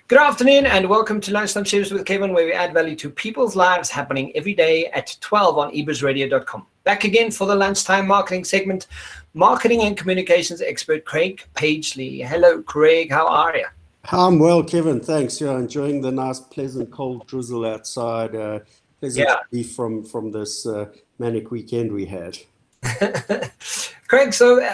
Good afternoon and welcome to Lunchtime Shares with Kevin, where we add value to people's lives happening every day at 12 on ebizradio.com. Back again for the Lunchtime Marketing segment, marketing and communications expert Craig Pagely. Hello, Craig. How are you? I'm well, Kevin. Thanks. Yeah, enjoying the nice, pleasant, cold drizzle outside. Pleasant to be from this manic weekend we had. Craig, so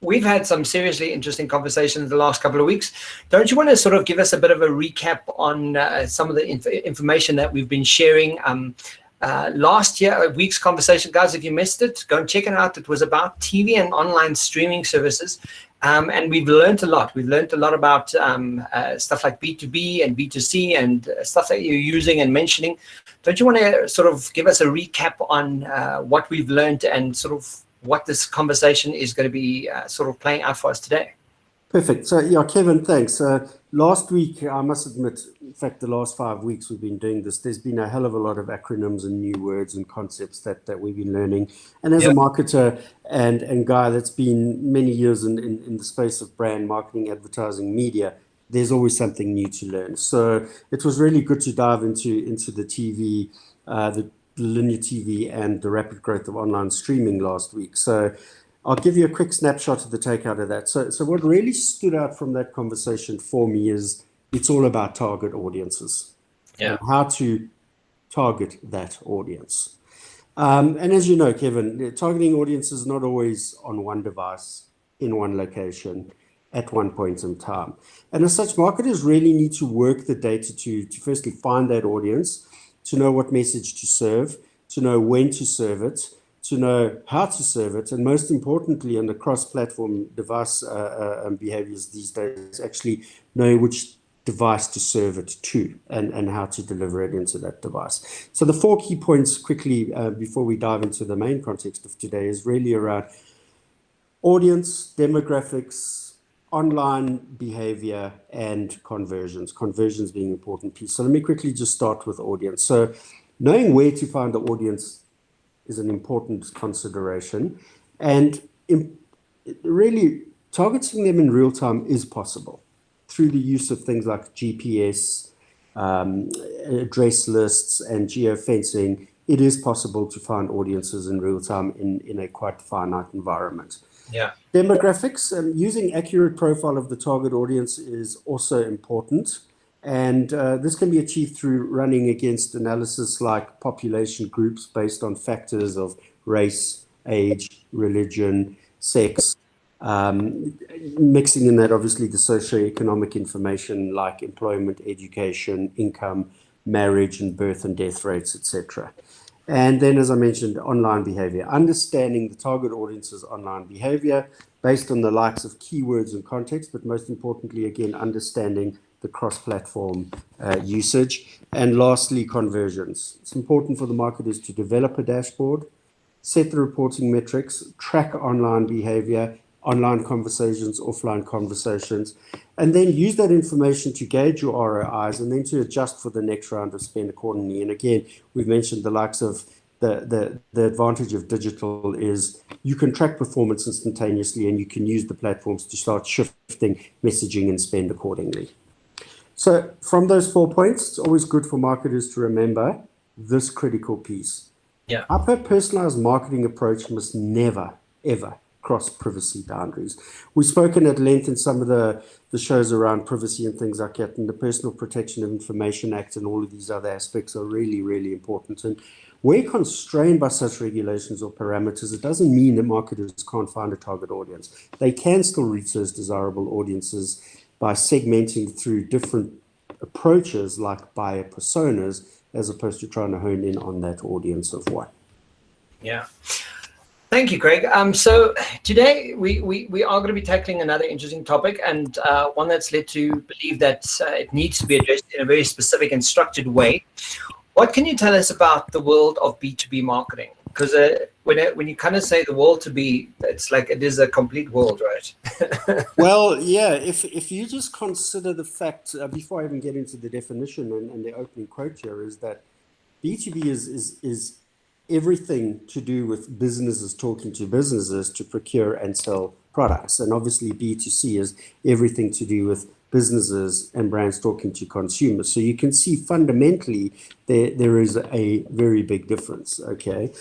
we've had some seriously interesting conversations the last couple of weeks. Don't you want to sort of give us a bit of a recap on some of the information that we've been sharing? Last year, a week's conversation, guys, if you missed it, go and check it out. It was about TV and online streaming services. And we've learned a lot. We've learned a lot about stuff like B2B and B2C and stuff that you're using and mentioning. Don't you want to sort of give us a recap on what we've learned and sort of what this conversation is going to be sort of playing out for us today? Perfect. So, yeah, Kevin, thanks. Last week, I must admit, in fact, the last 5 weeks we've been doing this, there's been a hell of a lot of acronyms and new words and concepts that we've been learning. And as a marketer and guy that's been many years in the space of brand marketing, advertising, media, there's always something new to learn. So it was really good to dive into the TV, the linear TV and the rapid growth of online streaming last week. So I'll give you a quick snapshot of the takeout of that. So what really stood out from that conversation for me is it's all about target audiences and how to target that audience. And as you know, Kevin, targeting audiences is not always on one device, in one location, at one point in time. And as such, marketers really need to work the data to firstly find that audience, to know what message to serve, to know when to serve it, to know how to serve it, and most importantly, on the cross-platform device behaviors these days, actually know which device to serve it to and how to deliver it into that device. So the 4 key points quickly before we dive into the main context of today is really around audience, demographics, online behavior, and conversions being an important piece. So let me quickly just start with audience. So knowing where to find the audience is an important consideration, and really targeting them in real time is possible through the use of things like GPS, address lists, and geofencing. It is possible to find audiences in real time in a quite finite environment. Demographics, using accurate profile of the target audience is also important. And this can be achieved through running against analysis like population groups based on factors of race, age, religion, sex, mixing in that obviously the socioeconomic information like employment, education, income, marriage and birth and death rates, etc. And then, as I mentioned, online behavior, understanding the target audience's online behavior based on the likes of keywords and context, but most importantly, again, understanding the cross-platform usage. And lastly, conversions. It's important for the marketers to develop a dashboard, set the reporting metrics, track online behavior, online conversations, offline conversations, and then use that information to gauge your ROIs and then to adjust for the next round of spend accordingly. And again, we've mentioned the likes of the advantage of digital is you can track performance instantaneously and you can use the platforms to start shifting messaging and spend accordingly. So from those 4 points, it's always good for marketers to remember this critical piece. Hyper-personalized marketing approach must never, ever cross privacy boundaries. We've spoken at length in some of the shows around privacy and things like that, and the Personal Protection of Information Act and all of these other aspects are really, really important. And where constrained by such regulations or parameters, it doesn't mean that marketers can't find a target audience. They can still reach those desirable audiences by segmenting through different approaches like buyer personas, as opposed to trying to hone in on that audience of one. Thank you, Craig. So today we are going to be tackling another interesting topic, and one that's led to believe that it needs to be addressed in a very specific and structured way. What can you tell us about the world of B2B marketing? Because when you kind of say the world to be, it's like it is a complete world, right? Well, yeah, if you just consider the fact, before I even get into the definition and the opening quote here, is that B2B is everything to do with businesses talking to businesses to procure and sell products. And obviously B2C is everything to do with businesses and brands talking to consumers. So you can see fundamentally there is a very big difference, okay?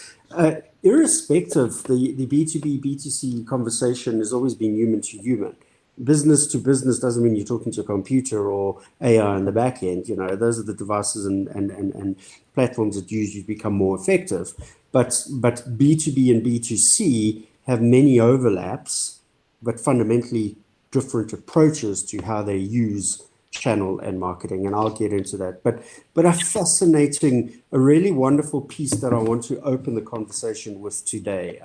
Irrespective, the B2B, B2C conversation has always been human to human. Business to business doesn't mean you're talking to a computer or AI in the back end. You know, those are the devices and platforms that usually become more effective. But B2B and B2C have many overlaps, but fundamentally different approaches to how they use channel and marketing, and I'll get into that. But a fascinating, a really wonderful piece that I want to open the conversation with today.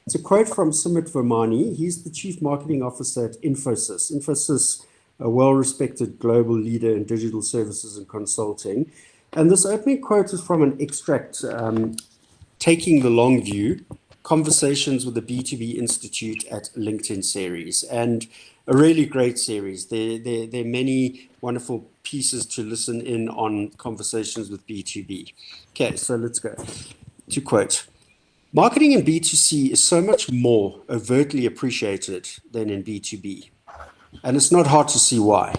It's a quote from Sumit Vermani. He's the Chief Marketing Officer at Infosys. Infosys, a well-respected global leader in digital services and consulting. And this opening quote is from an extract, Taking the Long View, Conversations with the B2B Institute at LinkedIn series, and a really great series. There are many wonderful pieces to listen in on conversations with B2B. Okay, so let's go to quote. Marketing in B2C is so much more overtly appreciated than in B2B, and it's not hard to see why.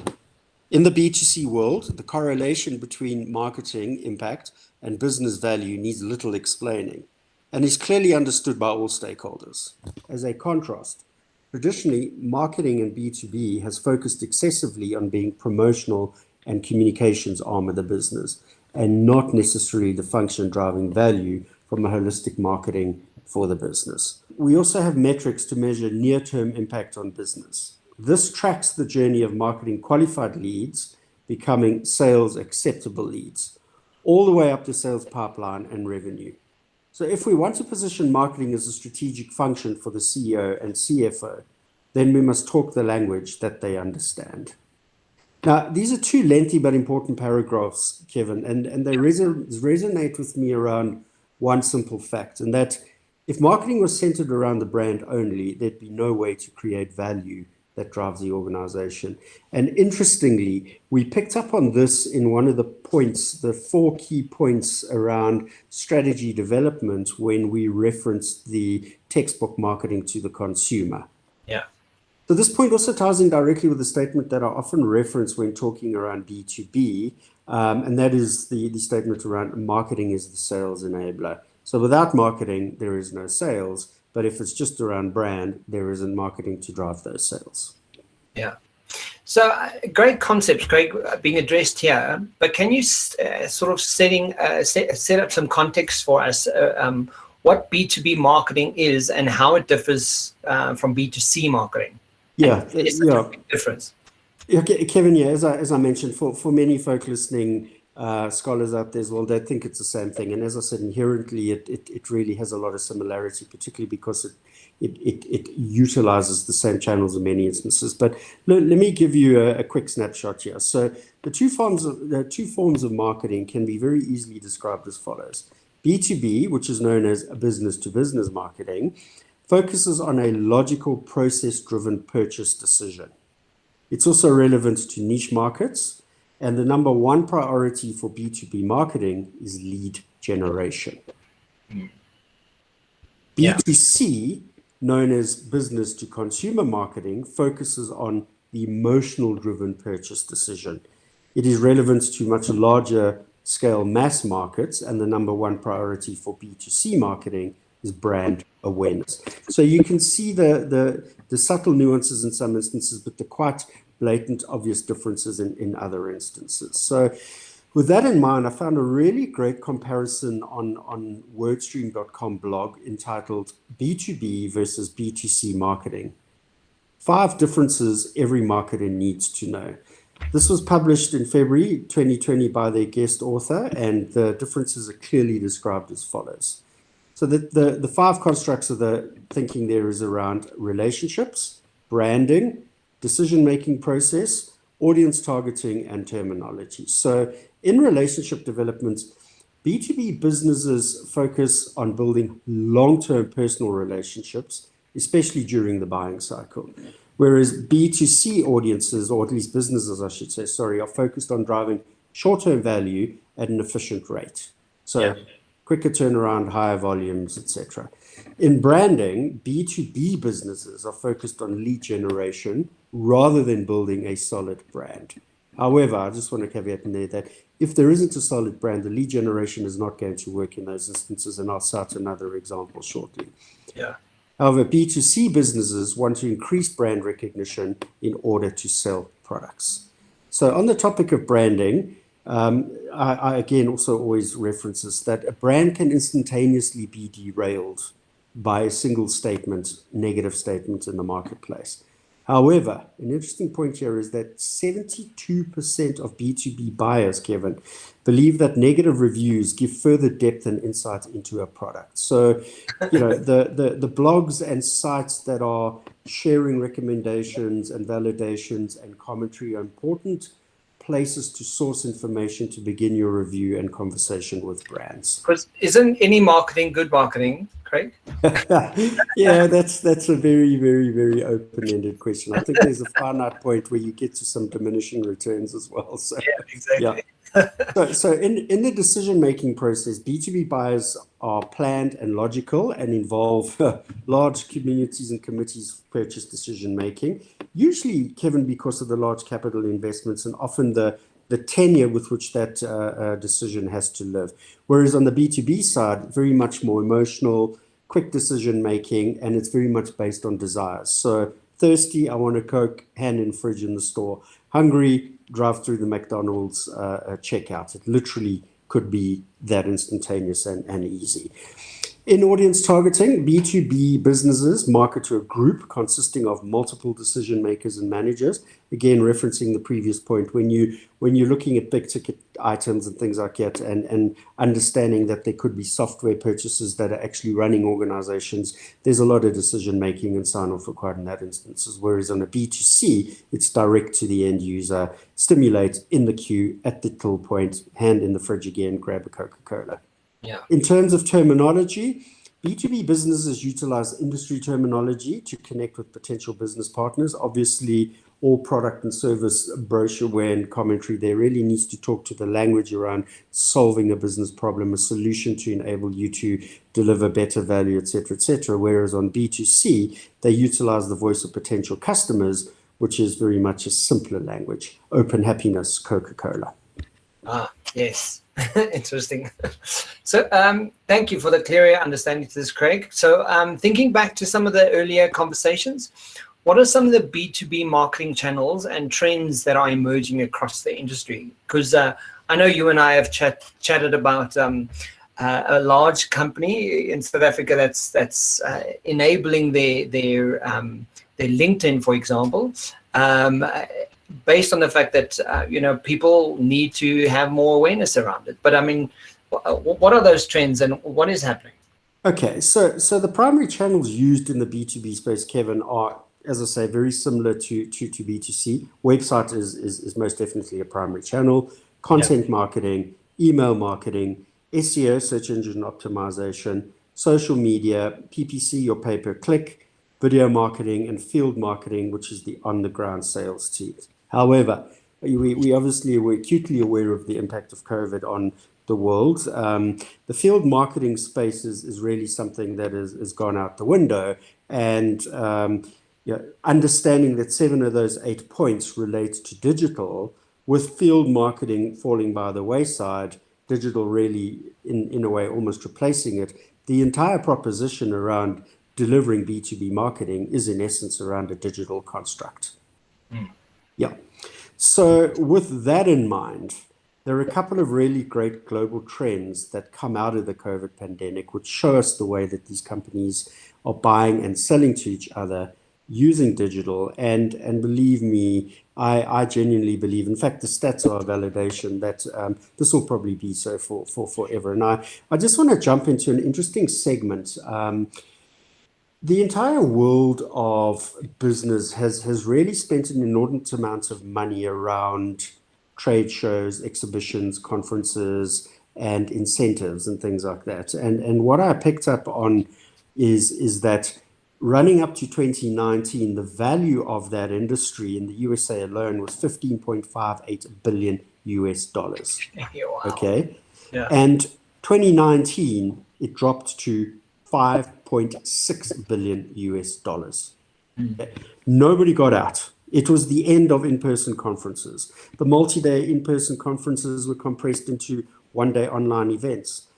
In the B2C world, the correlation between marketing impact and business value needs little explaining, and is clearly understood by all stakeholders. As a contrast, traditionally, marketing in B2B has focused excessively on being promotional and communications arm of the business, and not necessarily the function driving value from a holistic marketing for the business. We also have metrics to measure near-term impact on business. This tracks the journey of marketing qualified leads becoming sales acceptable leads, all the way up to sales pipeline and revenue. So if we want to position marketing as a strategic function for the CEO and CFO, then we must talk the language that they understand. Now, these are two lengthy but important paragraphs, Kevin, and they resonate with me around one simple fact, and that if marketing was centered around the brand only, there'd be no way to create value that drives the organization. And interestingly, we picked up on this in one of the points, the 4 key points around strategy development when we referenced the textbook marketing to the consumer. Yeah. So this point also ties in directly with the statement that I often reference when talking around B2B, and that is the statement around marketing is the sales enabler. So without marketing, there is no sales. But if it's just around brand, there isn't marketing to drive those sales. Yeah. So great concepts, Craig, being addressed here. But can you sort of set up some context for us what B2B marketing is and how it differs from B2C marketing? Yeah, it's such a big difference. Okay, Kevin, yeah, as I mentioned, for many folk listening, scholars out there as well, they think it's the same thing. And as I said, inherently, it really has a lot of similarity, particularly because it utilizes the same channels in many instances. But let me give you a quick snapshot here. So the two forms of marketing can be very easily described as follows. B2B, which is known as business-to-business marketing, focuses on a logical, process-driven purchase decision. It's also relevant to niche markets. And the number one priority for B2B marketing is lead generation. B2C, known as business to consumer marketing, focuses on the emotional driven purchase decision. It is relevant to much larger scale mass markets, and the number one priority for B2C marketing is brand awareness. So you can see the subtle nuances in some instances, but the quite blatant, obvious differences in other instances. So with that in mind, I found a really great comparison on wordstream.com blog entitled B2B versus B2C marketing. 5 differences every marketer needs to know. This was published in February 2020 by their guest author, and the differences are clearly described as follows. So the 5 constructs of the thinking there is around relationships, branding, decision-making process, audience targeting, and terminology. So in relationship development, B2B businesses focus on building long-term personal relationships, especially during the buying cycle. Whereas B2C audiences, or at least businesses, I should say, are focused on driving short-term value at an efficient rate. So quicker turnaround, higher volumes, etc. In branding, B2B businesses are focused on lead generation rather than building a solid brand. However, I just want to caveat in there that if there isn't a solid brand, the lead generation is not going to work in those instances, and I'll cite another example shortly. Yeah. However, B2C businesses want to increase brand recognition in order to sell products. So on the topic of branding, I again also always reference this, that a brand can instantaneously be derailed by a single statement, negative statement in the marketplace. However, an interesting point here is that 72% of B2B buyers, Kevin, believe that negative reviews give further depth and insight into a product. So, you know, the blogs and sites that are sharing recommendations and validations and commentary are important places to source information to begin your review and conversation with brands. Because isn't any marketing good marketing, Craig? Yeah, that's a very, very, very open-ended question. I think there's a finite point where you get to some diminishing returns as well. So, yeah, exactly. Yeah. So in the decision-making process, B2B buyers are planned and logical and involve large communities and committees purchase decision-making. Usually, Kevin, because of the large capital investments and often the tenure with which that decision has to live. Whereas on the B2B side, very much more emotional, quick decision-making, and it's very much based on desires. So thirsty, I want a Coke, hand in fridge in the store. Hungry, drive through the McDonald's checkout. It literally could be that instantaneous and easy. In audience targeting, B2B businesses market to a group consisting of multiple decision makers and managers. Again, referencing the previous point, when you're looking at big ticket items and things like that, and understanding that there could be software purchases that are actually running organizations, there's a lot of decision making and sign off required in that instances. Whereas on a B2C, it's direct to the end user, stimulate in the queue at the till point, hand in the fridge again, grab a Coca-Cola. Yeah. In terms of terminology, B2B businesses utilize industry terminology to connect with potential business partners. Obviously, all product and service brochureware and commentary there really needs to talk to the language around solving a business problem, a solution to enable you to deliver better value, etc., etc. Whereas on B2C, they utilize the voice of potential customers, which is very much a simpler language. Open happiness, Coca-Cola. Ah, yes. Interesting. So thank you for the clearer understanding to this, Craig. So thinking back to some of the earlier conversations, what are some of the B2B marketing channels and trends that are emerging across the industry? Because I know you and I have chatted about a large company in South Africa that's enabling their LinkedIn, for example, based on the fact that people need to have more awareness around it. But I mean, what are those trends and what is happening? Okay, so the primary channels used in the B2B space, Kevin, are, as I say, very similar to B2C. Website is most definitely a primary channel. Content marketing, email marketing, SEO, search engine optimization, social media, PPC or pay-per-click, video marketing, and field marketing, which is the on-the-ground sales teams. However, we obviously were acutely aware of the impact of COVID on the world. The field marketing space is really something that has gone out the window, and understanding that 7 of those 8 points relate to digital, with field marketing falling by the wayside, digital really in a way almost replacing it. The entire proposition around delivering B2B marketing is in essence around a digital construct. Yeah. So with that in mind, there are a couple of really great global trends that come out of the COVID pandemic, which show us the way that these companies are buying and selling to each other using digital. And believe me, I genuinely believe, in fact, the stats are a validation that this will probably be so for forever. And I just want to jump into an interesting segment. The entire world of business has really spent an inordinate amount of money around trade shows, exhibitions, conferences, and incentives and things like that. And what I picked up on is that running up to 2019, the value of that industry in the USA alone was $15.58 billion US dollars. Wow. Okay. Yeah. And 2019, it dropped to $5.6 billion US. Okay. Nobody got out. It was the end of in-person conferences. The multi-day in-person conferences were compressed into one-day online events.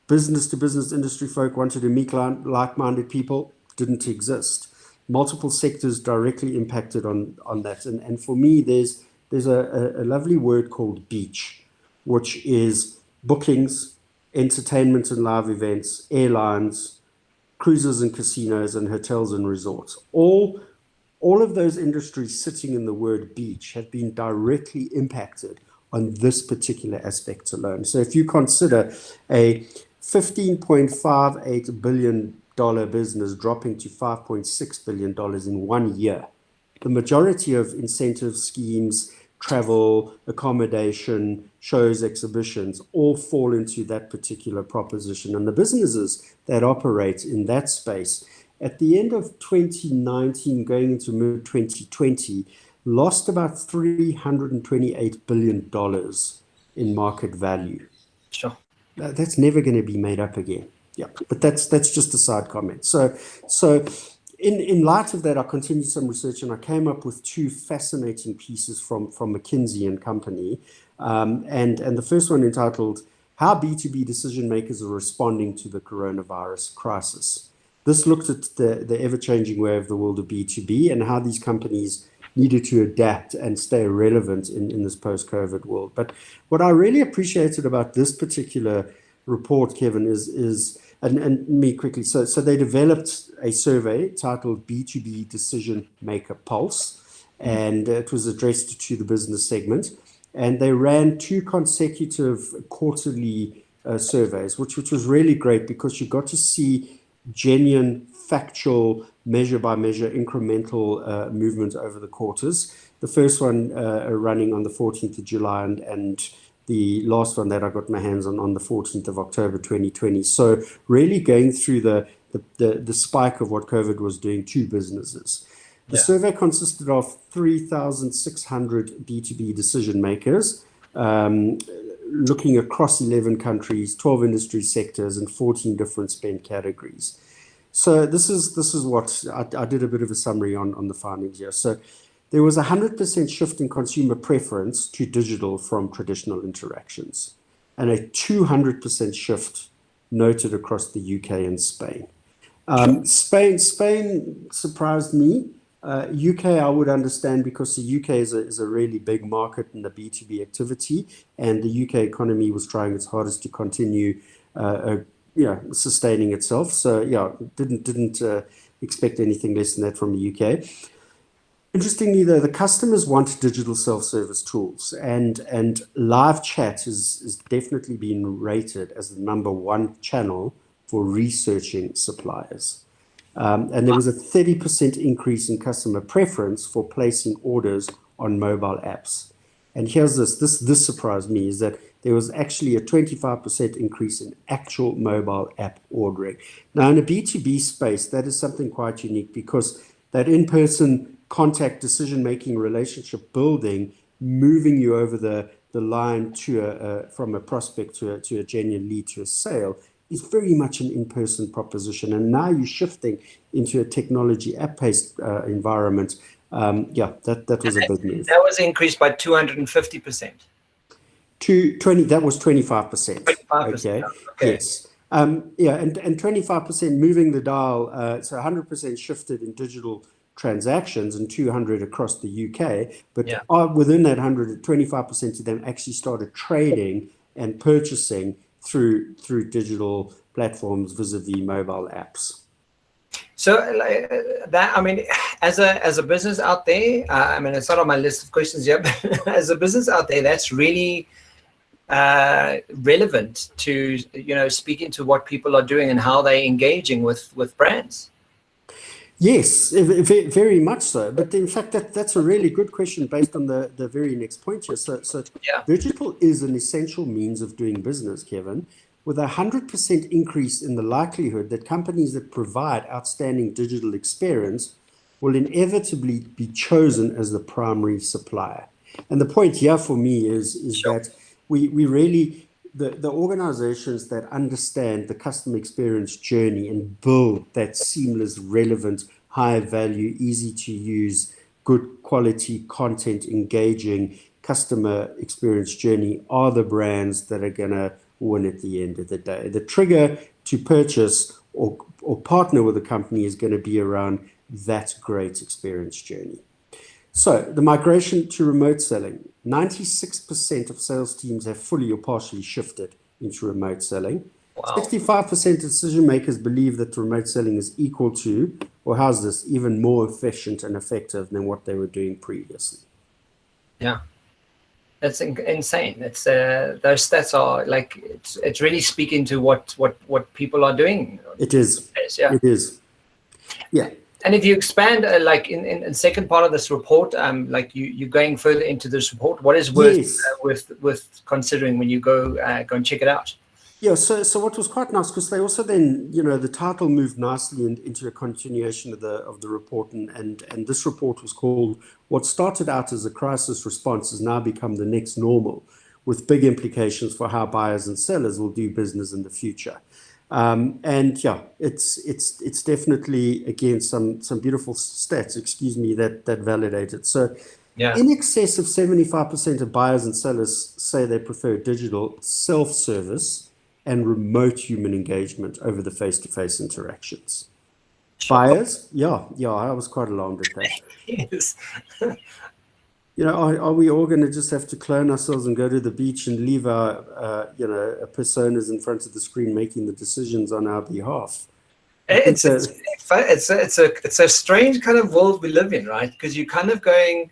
Business-to-business industry folk wanted to meet like-minded people, didn't exist. Multiple sectors directly impacted on that. And for me, there's a lovely word called beach, which is bookings, entertainment and live events, airlines, cruises and casinos, and hotels and resorts. All of those industries sitting in the word beach have been directly impacted on this particular aspect alone. So if you consider a $15.58 billion business dropping to $5.6 billion in 1 year, the majority of incentive schemes, travel, accommodation, shows, exhibitions, all fall into that particular proposition. And the businesses that operate in that space, at the end of 2019, going into mid-2020, lost about $328 billion in market value. Sure. That's never going to be made up again. Yeah, but that's just a side comment. So in light of that, I continued some research and I came up with two fascinating pieces from McKinsey and Company. And the first one entitled, How B2B Decision Makers Are Responding to the Coronavirus Crisis. This looked at the ever-changing way of the world of B2B and how these companies needed to adapt and stay relevant in this post-COVID world. But what I really appreciated about this particular report, Kevin, is and me quickly. So they developed a survey titled B2B Decision Maker Pulse, and it was addressed to the business segment. And they ran 2 consecutive quarterly surveys, which was really great because you got to see genuine, factual, measure-by-measure, incremental movement over the quarters. The first one running on the 14th of July and the last one that I got my hands on the 14th of October 2020. So really going through the spike of what COVID was doing to businesses. The survey consisted of 3,600 B2B decision makers, looking across 11 countries, 12 industry sectors, and 14 different spend categories. So this is what I did a bit of a summary on the findings here. So there was a 100% shift in consumer preference to digital from traditional interactions, and a 200% shift noted across the UK and Spain. Spain surprised me. UK I would understand because the UK is a really big market in the B2B activity, and the UK economy was trying its hardest to continue sustaining itself. So yeah, didn't expect anything less than that from the UK. Interestingly, though, the customers want digital self-service tools, and live chat has definitely been rated as the #1 channel for researching suppliers. And there was a 30% increase in customer preference for placing orders on mobile apps. And here's this surprised me, is that there was actually a 25% increase in actual mobile app ordering. Now, in a B2B space, that is something quite unique because that in-person contact decision-making relationship building, moving you over the line to from a prospect to a genuine lead to a sale, is very much an in-person proposition. And now you're shifting into a technology app-based environment. That was a big move. That was increased by 250%. That was 25%. 25%. Okay. Yes. And 25% moving the dial. So 100% shifted in digital transactions and 200 across the UK. But within that 100, 25% of them actually started trading and purchasing through digital platforms vis-a-vis mobile apps. So as a business out there, it's not on my list of questions yet, but as a business out there, that's really relevant to speaking to what people are doing and how they're engaging with brands. Yes, very much so. But in fact, that's a really good question based on the very next point here. So digital is an essential means of doing business, Kevin, with a 100% increase in the likelihood that companies that provide outstanding digital experience will inevitably be chosen as the primary supplier. And the point here for me is that we really, the organizations that understand the customer experience journey and build that seamless, relevant, high value, easy to use, good quality content, engaging customer experience journey are the brands that are going to win at the end of the day. The trigger to purchase or partner with a company is going to be around that great experience journey. So the migration to remote selling, 96% of sales teams have fully or partially shifted into remote selling. Wow. 65% of decision makers believe that remote selling is equal to, or how's this, even more efficient and effective than what they were doing previously. Yeah. That's insane. It's those stats are like it's really speaking to what people are doing. It is. Yeah. It is. Yeah. And if you expand, like in second part of this report, like you're going further into this report, what is worth considering when you go and check it out? Yeah, so what was quite nice, because they also then, the title moved nicely into a continuation of the report, and this report was called "What Started Out as a Crisis Response Has Now Become the Next Normal, with Big Implications for How Buyers and Sellers Will Do Business in the Future." And yeah, it's definitely, again, some beautiful stats, that validate it. So yeah, in excess of 75% of buyers and sellers say they prefer digital self-service and remote human engagement over the face-to-face interactions. sure. Buyers, yeah, I was quite alarmed at that. Yes. Are we all going to just have to clone ourselves and go to the beach and leave our, personas in front of the screen making the decisions on our behalf? It's a strange kind of world we live in, right? Because you're kind of going,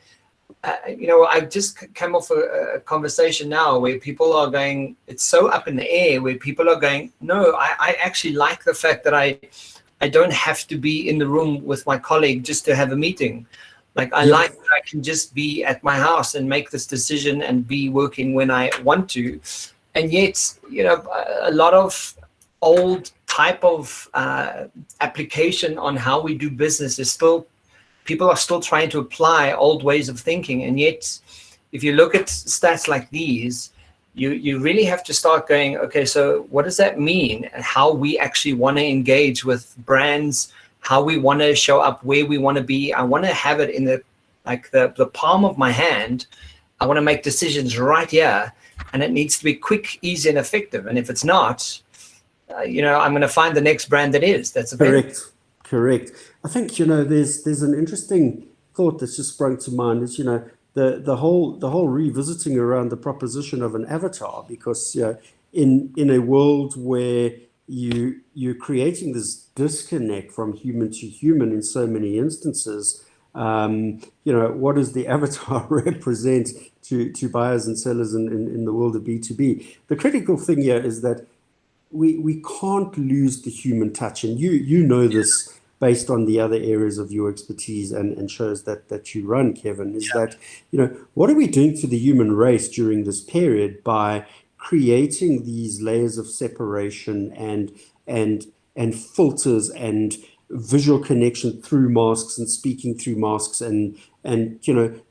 I've just come off a conversation now where people are going, it's so up in the air, where people are going, no, I actually like the fact that I don't have to be in the room with my colleague just to have a meeting. Like I like that I can just be at my house and make this decision and be working when I want to. And yet, a lot of old type of application on how we do business is still, people are still trying to apply old ways of thinking. And yet, if you look at stats like these, you really have to start going, okay, so what does that mean? And how we actually want to engage with brands, how we want to show up, where we want to be. I want to have it in the palm of my hand. I want to make decisions right here, and it needs to be quick, easy, and effective. And if it's not, I'm going to find the next brand that is. That's correct. I think there's an interesting thought that's just sprung to mind. Is the whole revisiting around the proposition of an avatar, because in a world where you're creating this disconnect from human to human in so many instances, what does the avatar represent to buyers and sellers in the world of B2B? The critical thing here is that we can't lose the human touch, and you know this based on the other areas of your expertise and shows that you run, Kevin, is that what are we doing to the human race during this period by creating these layers of separation and filters and visual connection through masks and speaking through masks and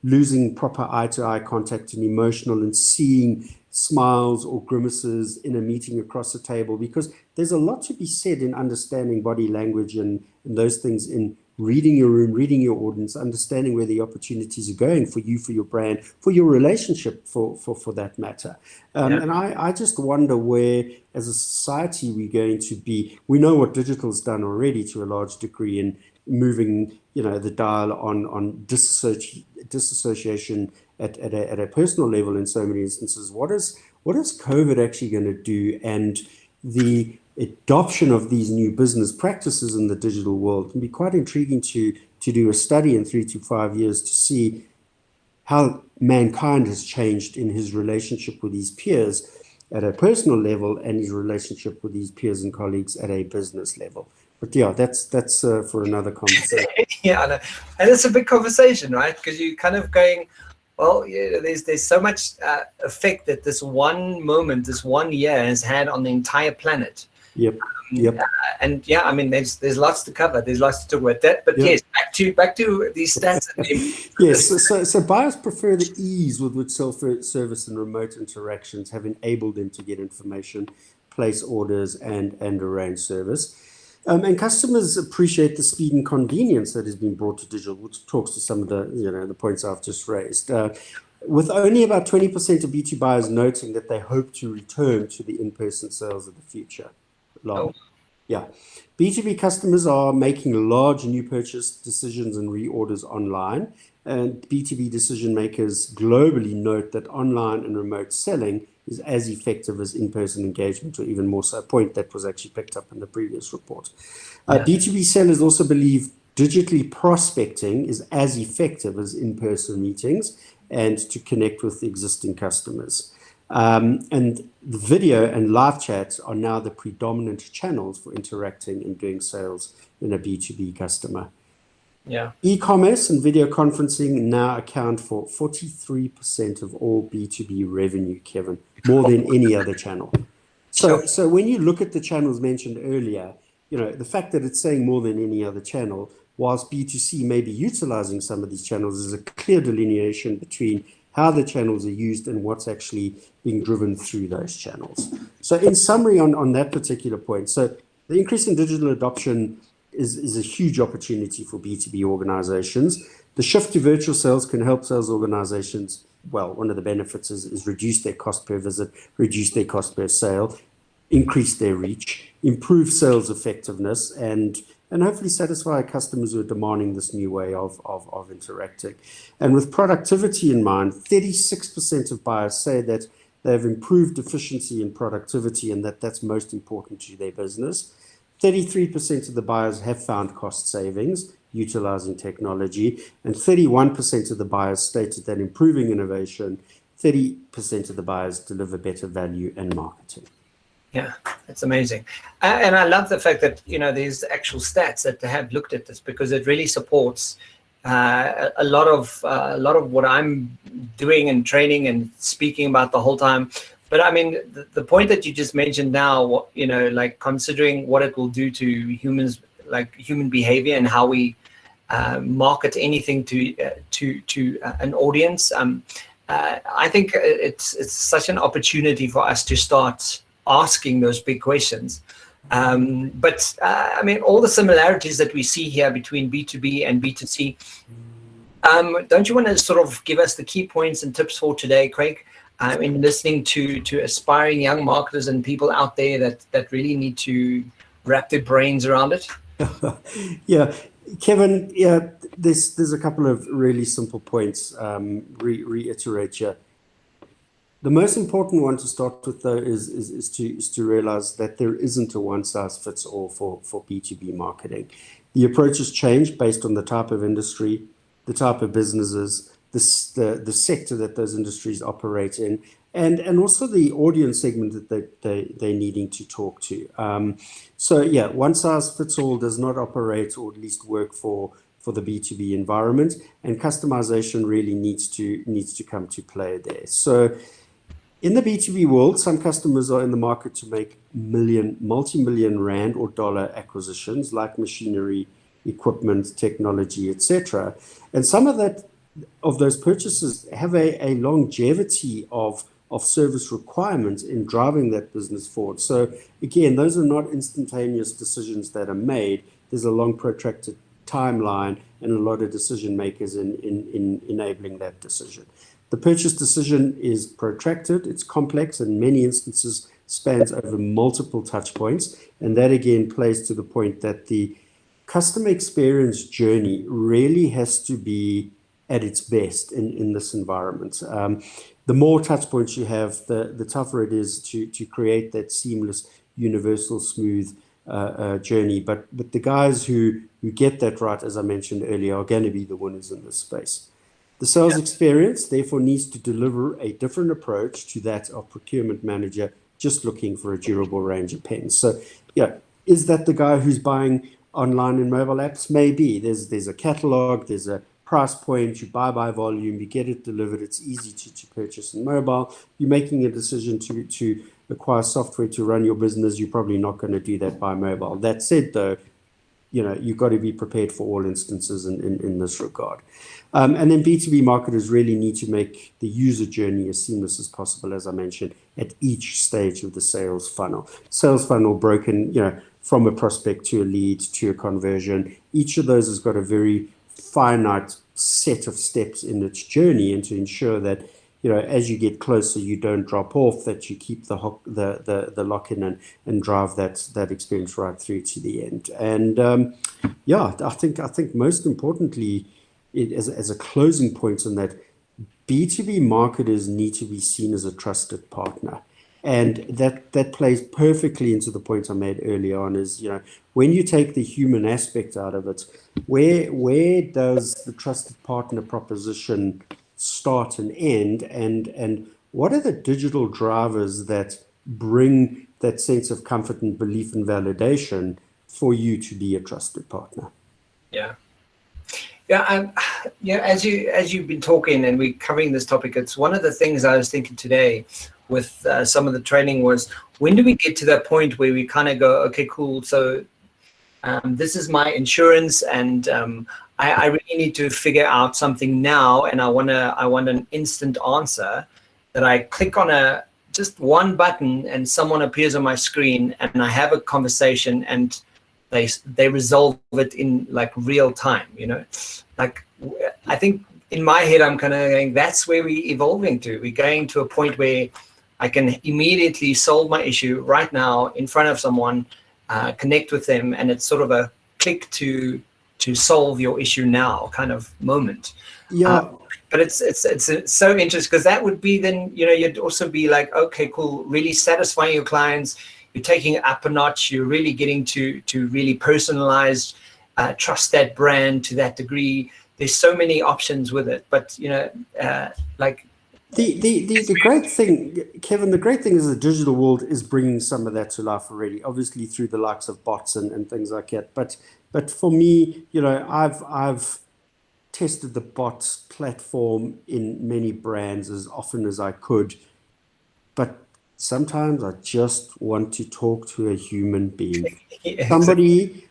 losing proper eye-to-eye contact and emotional and seeing smiles or grimaces in a meeting across a table, because there's a lot to be said in understanding body language and those things, in reading your room, reading your audience, understanding where the opportunities are going for you, for your brand, for your relationship, for that matter. And I just wonder where, as a society, we're going to be. We know what digital's done already to a large degree in moving, the dial on disassociation at a personal level in so many instances. What is COVID actually going to do? And the adoption of these new business practices in the digital world can be quite intriguing to do a study in 3 to 5 years to see how mankind has changed in his relationship with his peers at a personal level and his relationship with his peers and colleagues at a business level. But yeah, that's for another conversation. Yeah, I know. And it's a big conversation, right? Because you're kind of going, well, there's so much effect that this one moment, this 1 year has had on the entire planet. Yep. Yep. And yeah, I mean, there's lots to cover. There's lots to talk about that. But yes, back to these stats. Yes. So buyers prefer the ease with which self-service and remote interactions have enabled them to get information, place orders, and arrange service. And customers appreciate the speed and convenience that has been brought to digital, which talks to some of the points I've just raised. With only about 20% of B2B buyers noting that they hope to return to the in-person sales of the future. Yeah. B2B customers are making large new purchase decisions and reorders online. And B2B decision makers globally note that online and remote selling is as effective as in-person engagement, or even more so, a point that was actually picked up in the previous report. B2B sellers also believe digitally prospecting is as effective as in-person meetings and to connect with existing customers. And the video and live chats are now the predominant channels for interacting and doing sales in a B2B customer. Yeah. E-commerce and video conferencing now account for 43% of all B2B revenue, Kevin, more than any other channel. So when you look at the channels mentioned earlier, the fact that it's saying more than any other channel, whilst B2C may be utilizing some of these channels, is a clear delineation between how the channels are used and what's actually being driven through those channels. So in summary on that particular point, so the increase in digital adoption is a huge opportunity for B2B organizations. The shift to virtual sales can help sales organizations, well, one of the benefits is reduce their cost per visit, reduce their cost per sale, increase their reach, improve sales effectiveness, and hopefully satisfy customers who are demanding this new way of interacting. And with productivity in mind, 36% of buyers say that they have improved efficiency and productivity and that's most important to their business. 33% of the buyers have found cost savings utilizing technology, and 31% of the buyers stated that improving innovation, 30% of the buyers deliver better value and marketing. Yeah, that's amazing. And I love the fact that, there's actual stats that have looked at this, because it really supports a lot of what I'm doing and training and speaking about the whole time. But I mean, the point that you just mentioned now, like considering what it will do to humans, like human behavior and how we market anything to an audience. I think it's such an opportunity for us to start asking those big questions. But I mean, all the similarities that we see here between B2B and B2C, don't you want to sort of give us the key points and tips for today, Craig? In listening to aspiring young marketers and people out there that really need to wrap their brains around it? Yeah, Kevin, there's a couple of really simple points, reiterate here. The most important one to start with, though, is to realize that there isn't a one-size-fits-all for B2B marketing. The approach has changed based on the type of industry, the type of businesses, the sector that those industries operate in, and also the audience segment that they're needing to talk to. So yeah, one size fits all does not operate, or at least work for the B2B environment, and customization really needs to come to play there. So in the B2B world, some customers are in the market to make multi-million rand or dollar acquisitions, like machinery, equipment, technology, etc. And some of those purchases have a longevity of service requirements in driving that business forward. So again, those are not instantaneous decisions that are made. There's a long protracted timeline and a lot of decision makers in enabling that decision. The purchase decision is protracted, it's complex, and in many instances spans over multiple touch points. And that again plays to the point that the customer experience journey really has to be at its best in this environment. The more touch points you have, the tougher it is to create that seamless, universal, smooth journey. But the guys who get that right, as I mentioned earlier, are going to be the winners in this space. The sales experience, therefore, needs to deliver a different approach to that of procurement manager just looking for a durable range of pens. So, yeah, is that the guy who's buying online and mobile apps? Maybe. There's a catalog, there's a price point, you buy by volume, you get it delivered, it's easy to purchase in mobile. You're making a decision to acquire software to run your business, you're probably not going to do that by mobile. That said, though, you've got to be prepared for all instances in this regard. And then B2B marketers really need to make the user journey as seamless as possible, as I mentioned, at each stage of the sales funnel. Sales funnel broken, from a prospect to a lead to a conversion. Each of those has got a very finite set of steps in its journey, and to ensure that as you get closer, you don't drop off, that you keep the lock-in and drive that experience right through to the end. And I think most importantly, as a closing point on that, B2B marketers need to be seen as a trusted partner. And that plays perfectly into the point I made earlier on, is, when you take the human aspect out of it, where does the trusted partner proposition start and end, and what are the digital drivers that bring that sense of comfort and belief and validation for you to be a trusted partner? As you've been talking and we're covering this topic, it's one of the things I was thinking today with some of the training was, when do we get to that point where we kind of go, okay, cool, so this is my insurance, and I really need to figure out something now, and I want an instant answer, that I click on just one button and someone appears on my screen and I have a conversation and they resolve it in like real time, like I think in my head I'm kind of going, that's where we're evolving to. We're going to a point where I can immediately solve my issue right now in front of someone, connect with them, and it's sort of a click to solve your issue now kind of moment. But it's so interesting, because that would be then, you'd also be like, okay, cool, really satisfying your clients. You're taking it up a notch. You're really getting to really personalize, trust that brand to that degree. There's so many options with it, but like the great thing, Kevin, the great thing is the digital world is bringing some of that to life already, obviously through the likes of bots and things like that. But for me, I've tested the bots platform in many brands as often as I could, but sometimes I just want to talk to a human being,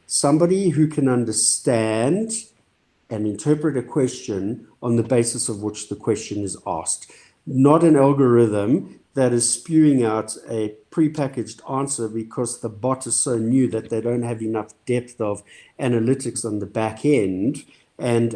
somebody who can understand and interpret a question on the basis of which the question is asked, not an algorithm that is spewing out a prepackaged answer because the bot is so new that they don't have enough depth of analytics on the back end. And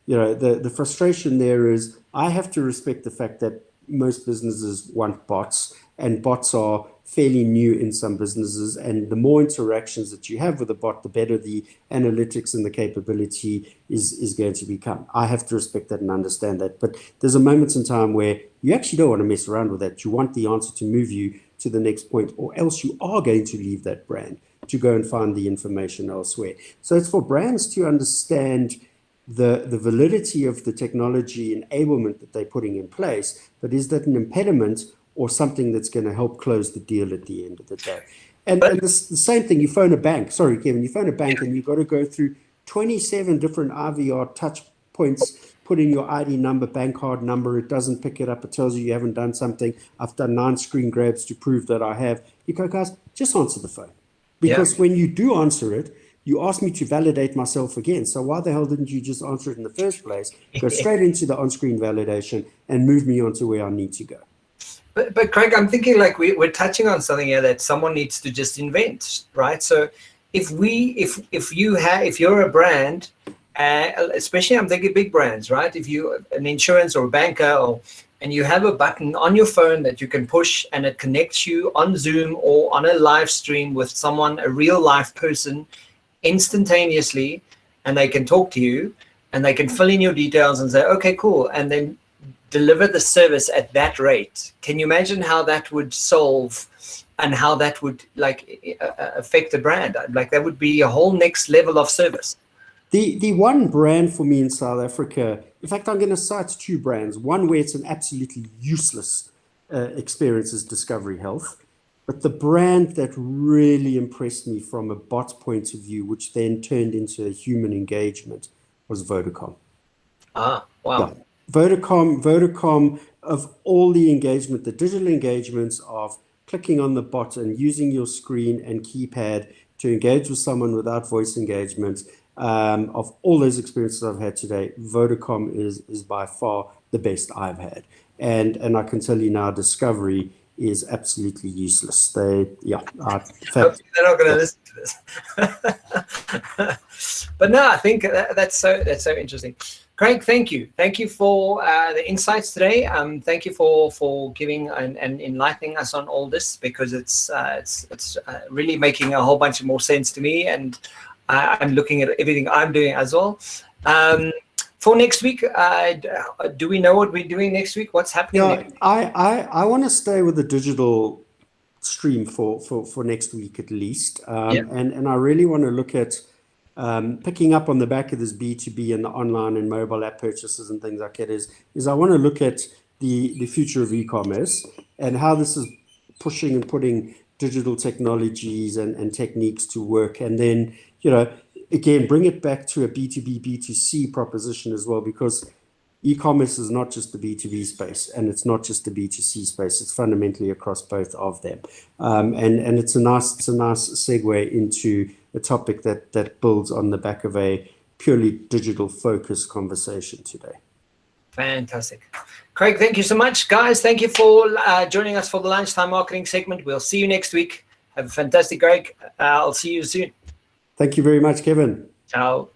the frustration there is, I have to respect the fact that most businesses want bots, and bots are fairly new in some businesses, and the more interactions that you have with a bot, the better the analytics and the capability is going to become. I have to respect that and understand that, but there's a moment in time where you actually don't want to mess around with that. You want the answer to move you to the next point, or else you are going to leave that brand to go and find the information elsewhere. So it's for brands to understand the validity of the technology enablement that they're putting in place, but is that an impediment or something that's going to help close the deal at the end of the day? And the same thing, you phone a bank. Sorry, Kevin, you phone a bank and you've got to go through 27 different IVR touch points, put in your ID number, bank card number. It doesn't pick it up. It tells you haven't done something. I've done 9 screen grabs to prove that I have. You go, guys, just answer the phone. Because when you do answer it, you asked me to validate myself again. So why the hell didn't you just answer it in the first place? Go straight into the on-screen validation and move me on to where I need to go. But Craig, I'm thinking like we're touching on something here that someone needs to just invent, right? So if you're a brand, especially I'm thinking big brands, right? If you an insurance or a banker, and you have a button on your phone that you can push and it connects you on Zoom or on a live stream with someone, a real life person, instantaneously, and they can talk to you and they can fill in your details and say, okay, cool, and then deliver the service at that rate. Can you imagine how that would solve and how that would affect the brand? Like that would be a whole next level of service. The one brand for me in South Africa, in fact, I'm going to cite 2 brands. One where it's an absolutely useless experience is Discovery Health. But the brand that really impressed me from a bot point of view, which then turned into a human engagement, was Vodacom. Ah, wow. Yeah. Vodacom, of all the engagement, the digital engagements of clicking on the button, using your screen and keypad to engage with someone without voice engagement. Of all those experiences I've had today, Vodacom is by far the best I've had. And I can tell you now, Discovery is absolutely useless. They're not going to listen to this. But no, I think that's so interesting. Craig, thank you for the insights today. Thank you for giving and enlightening us on all this, because it's really making a whole bunch of more sense to me, and I'm looking at everything I'm doing as well. For next week, do we know what we're doing next week? What's happening next week? I want to stay with the digital stream for next week at least. And I really want to look at picking up on the back of this B2B and the online and mobile app purchases and things like that is I want to look at the future of e-commerce and how this is pushing and putting digital technologies and techniques to work. And then, again, bring it back to a B2B, B2C proposition as well, because e-commerce is not just the B2B space and it's not just the B2C space. It's fundamentally across both of them. And it's a nice segue into a topic that builds on the back of a purely digital focused conversation today. Fantastic. Craig, thank you so much. Guys, thank you for joining us for the Lunchtime Marketing segment. We'll see you next week. Have a fantastic, Craig. I'll see you soon. Thank you very much, Kevin. Ciao.